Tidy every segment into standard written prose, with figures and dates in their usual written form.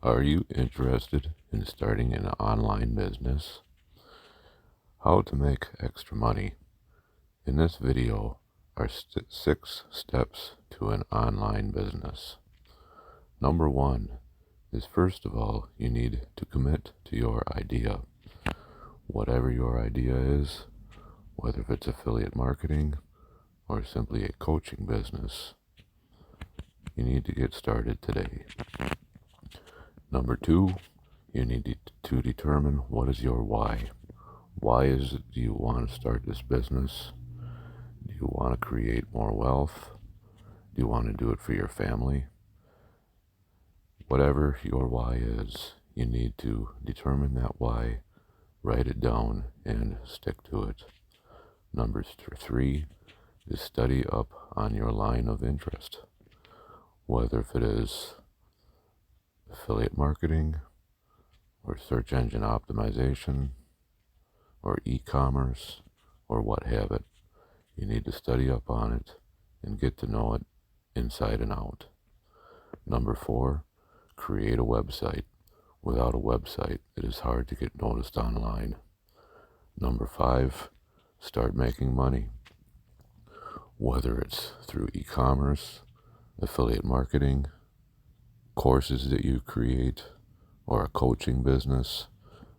Are you interested in starting an online business? How to make extra money? In this video are 6 steps to an online business. Number 1 is, first of all, you need to commit to your idea. Whatever your idea is, whether if it's affiliate marketing or simply a coaching business, you need to get started today. Number 2, you need to determine what is your why. Why is it do you want to start this business? Do you want to create more wealth? Do you want to do it for your family? Whatever your why is, you need to determine that why, write it down, and stick to it. Number 3 is study up on your line of interest. Whether if it is affiliate marketing, or search engine optimization, or e-commerce, or what have it. You need to study up on it and get to know it inside and out. Number 4, create a website. Without a website, it is hard to get noticed online. Number 5, start making money. Whether it's through e-commerce, affiliate marketing, courses that you create, or a coaching business,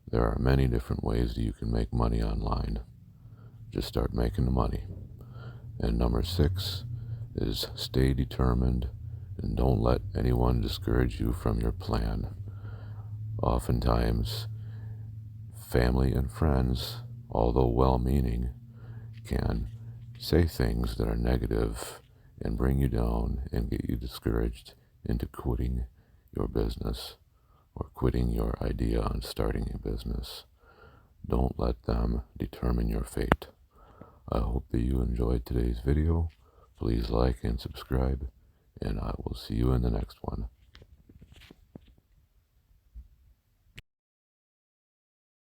there are many different ways that you can make money online. Just start making the money. And number 6 is stay determined and don't let anyone discourage you from your plan. Oftentimes, family and friends, although well-meaning, can say things that are negative and bring you down and get you discouraged into quitting your business or quitting your idea on starting a business. Don't let them determine your fate. I hope that you enjoyed today's video. Please like and subscribe, and I will see you in the next one.